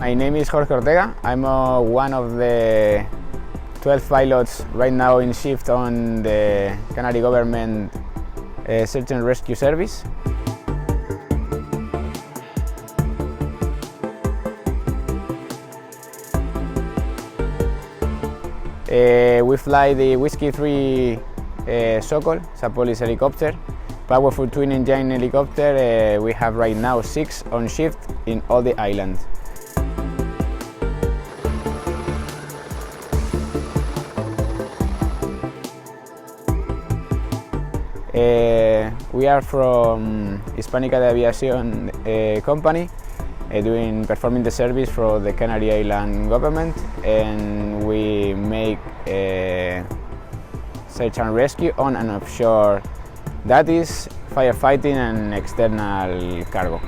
My name is Jorge Ortega. I'm one of the 12 pilots right now in shift on the Canary government search and rescue service. We fly the W-3 Sokół, it's a police helicopter, powerful twin engine helicopter. We have right now 6 on shift in all the islands. We are from Hispánica de Aviación company, performing the service for the Canary Island government, and we make search and rescue on and offshore, that is firefighting and external cargo.